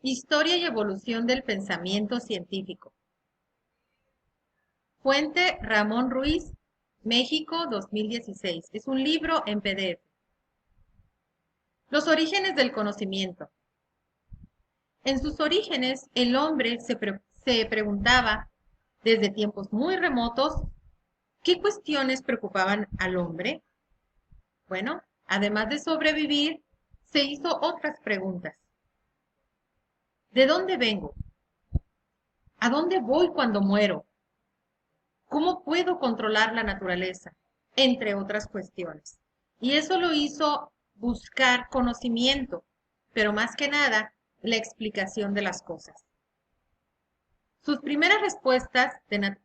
Historia y evolución del pensamiento científico. Fuente Ramón Ruiz, México 2016. Es un libro en PDF. Los orígenes del conocimiento. En sus orígenes, el hombre se preguntaba, desde tiempos muy remotos, ¿qué cuestiones preocupaban al hombre? Bueno, además de sobrevivir, se hizo otras preguntas. ¿De dónde vengo? ¿A dónde voy cuando muero? ¿Cómo puedo controlar la naturaleza? Entre otras cuestiones. Y eso lo hizo buscar conocimiento, pero más que nada, la explicación de las cosas. Sus primeras respuestas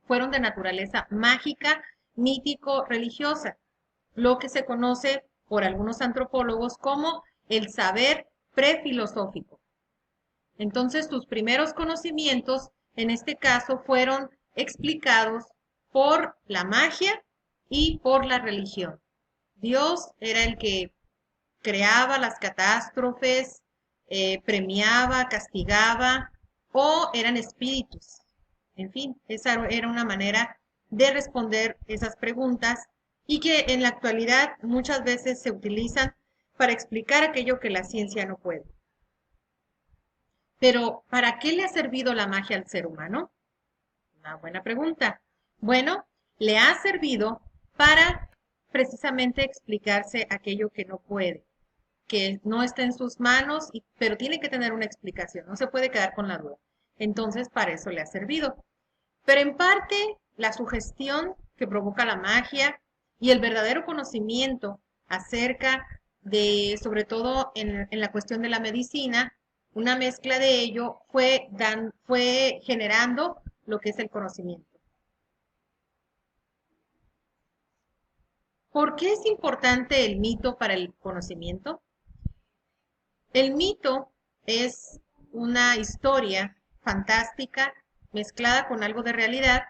fueron de naturaleza mágica, mítico-religiosa, lo que se conoce por algunos antropólogos como el saber prefilosófico. Entonces, sus primeros conocimientos, en este caso, fueron explicados por la magia y por la religión. Dios era el que creaba las catástrofes, premiaba, castigaba, o eran espíritus. En fin, esa era una manera de responder esas preguntas y que en la actualidad muchas veces se utilizan para explicar aquello que la ciencia no puede. Pero, ¿para qué le ha servido la magia al ser humano? Una buena pregunta. Bueno, le ha servido para precisamente explicarse aquello que no puede, que no está en sus manos, pero tiene que tener una explicación, no se puede quedar con la duda. Entonces, para eso le ha servido. Pero en parte, la sugestión que provoca la magia y el verdadero conocimiento acerca de, sobre todo en la cuestión de la medicina, una mezcla de ello fue generando lo que es el conocimiento. ¿Por qué es importante el mito para el conocimiento? El mito es una historia fantástica mezclada con algo de realidad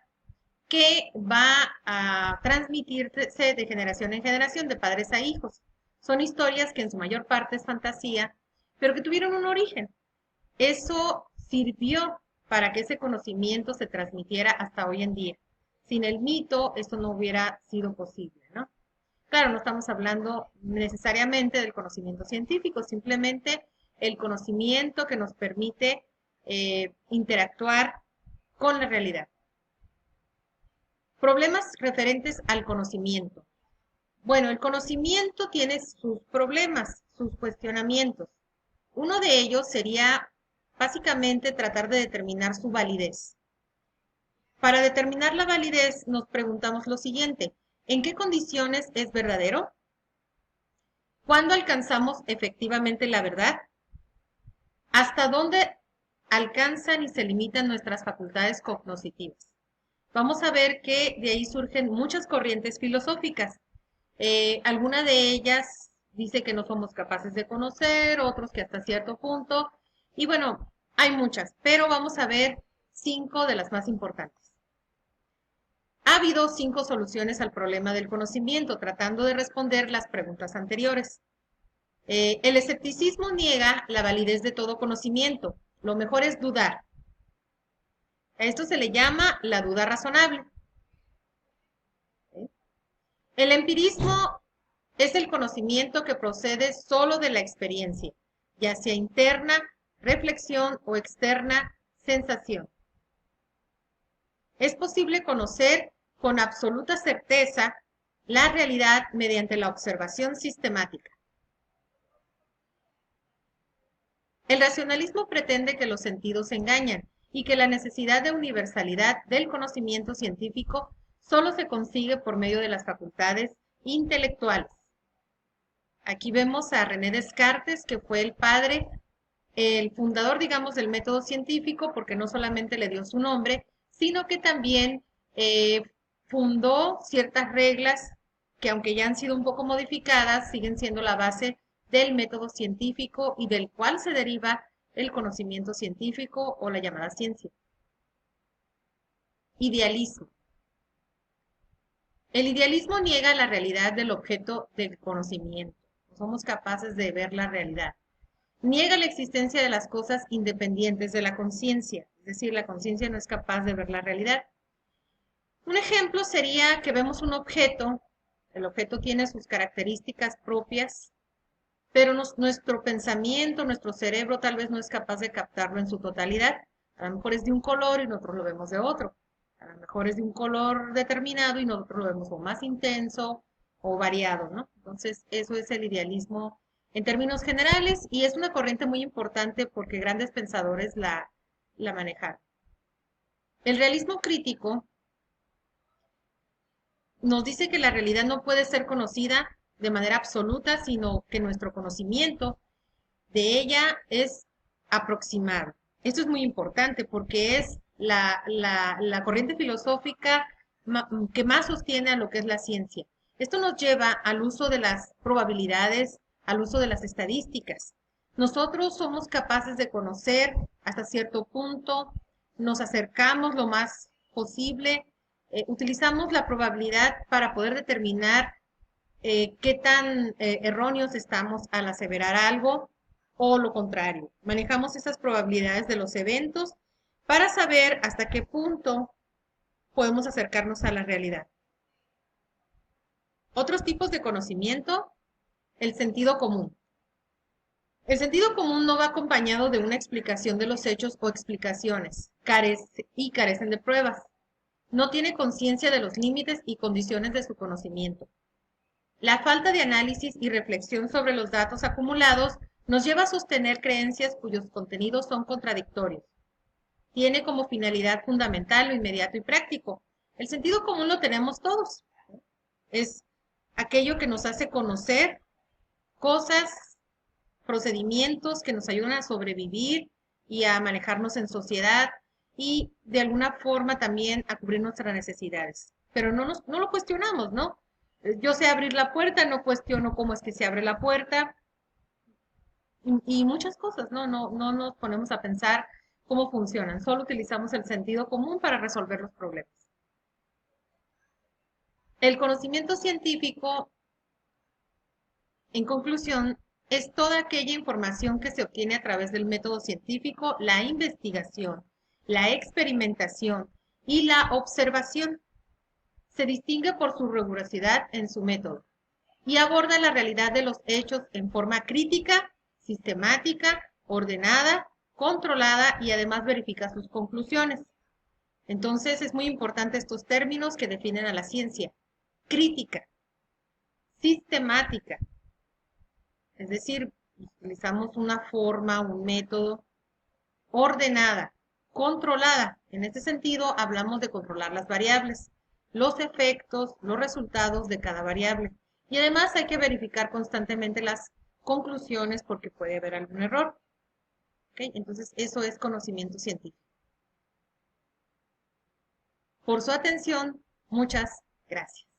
que va a transmitirse de generación en generación, de padres a hijos. Son historias que en su mayor parte es fantasía, pero que tuvieron un origen. Eso sirvió para que ese conocimiento se transmitiera hasta hoy en día. Sin el mito, eso no hubiera sido posible, ¿no? Claro, no estamos hablando necesariamente del conocimiento científico, simplemente el conocimiento que nos permite interactuar con la realidad. Problemas referentes al conocimiento. Bueno, el conocimiento tiene sus problemas, sus cuestionamientos. Uno de ellos sería básicamente tratar de determinar su validez. Para determinar la validez nos preguntamos lo siguiente: ¿en qué condiciones es verdadero? ¿Cuándo alcanzamos efectivamente la verdad? ¿Hasta dónde alcanzan y se limitan nuestras facultades cognitivas? Vamos a ver que de ahí surgen muchas corrientes filosóficas. Alguna de ellas dice que no somos capaces de conocer, otros que hasta cierto punto. Y bueno, hay muchas, pero vamos a ver 5 de las más importantes. Ha habido 5 soluciones al problema del conocimiento, tratando de responder las preguntas anteriores. El escepticismo niega la validez de todo conocimiento. Lo mejor es dudar. A esto se le llama la duda razonable. El empirismo es el conocimiento que procede solo de la experiencia, ya sea interna, reflexión o externa, sensación. Es posible conocer con absoluta certeza la realidad mediante la observación sistemática. El racionalismo pretende que los sentidos engañan y que la necesidad de universalidad del conocimiento científico solo se consigue por medio de las facultades intelectuales. Aquí vemos a René Descartes, que fue el padre, el fundador, digamos, del método científico, porque no solamente le dio su nombre, sino que también fundó ciertas reglas que, aunque ya han sido un poco modificadas, siguen siendo la base del método científico y del cual se deriva el conocimiento científico o la llamada ciencia. Idealismo. El idealismo niega la realidad del objeto del conocimiento. No somos capaces de ver la realidad. Niega la existencia de las cosas independientes de la conciencia, es decir, la conciencia no es capaz de ver la realidad. Un ejemplo sería que vemos un objeto, el objeto tiene sus características propias, pero nuestro pensamiento, nuestro cerebro tal vez no es capaz de captarlo en su totalidad. A lo mejor es de un color y nosotros lo vemos de otro. A lo mejor es de un color determinado y nosotros lo vemos o más intenso o variado, ¿no? Entonces, eso es el idealismo en términos generales y es una corriente muy importante porque grandes pensadores la manejaron. El realismo crítico nos dice que la realidad no puede ser conocida de manera absoluta, sino que nuestro conocimiento de ella es aproximado. Esto es muy importante porque es la corriente filosófica que más sostiene a lo que es la ciencia. Esto nos lleva al uso de las probabilidades, al uso de las estadísticas. Nosotros somos capaces de conocer hasta cierto punto, nos acercamos lo más posible, utilizamos la probabilidad para poder determinar qué tan erróneos estamos al aseverar algo o lo contrario. Manejamos esas probabilidades de los eventos para saber hasta qué punto podemos acercarnos a la realidad. Otros tipos de conocimiento, el sentido común. El sentido común no va acompañado de una explicación de los hechos o explicaciones, y carecen de pruebas. No tiene conciencia de los límites y condiciones de su conocimiento. La falta de análisis y reflexión sobre los datos acumulados nos lleva a sostener creencias cuyos contenidos son contradictorios. Tiene como finalidad fundamental lo inmediato y práctico. El sentido común lo tenemos todos. Es aquello que nos hace conocer cosas, procedimientos que nos ayudan a sobrevivir y a manejarnos en sociedad y de alguna forma también a cubrir nuestras necesidades. Pero no lo cuestionamos, ¿no? Yo sé abrir la puerta, no cuestiono cómo es que se abre la puerta y muchas cosas, ¿no? No nos ponemos a pensar cómo funcionan, solo utilizamos el sentido común para resolver los problemas. El conocimiento científico, en conclusión, es toda aquella información que se obtiene a través del método científico, la investigación, la experimentación y la observación. Se distingue por su rigurosidad en su método y aborda la realidad de los hechos en forma crítica, sistemática, ordenada, controlada y además verifica sus conclusiones. Entonces es muy importante estos términos que definen a la ciencia. Crítica, sistemática, es decir, utilizamos una forma, un método, ordenada, controlada. En este sentido hablamos de controlar las variables, los efectos, los resultados de cada variable. Y además hay que verificar constantemente las conclusiones porque puede haber algún error. ¿Okay? Entonces, eso es conocimiento científico. Por su atención, muchas gracias.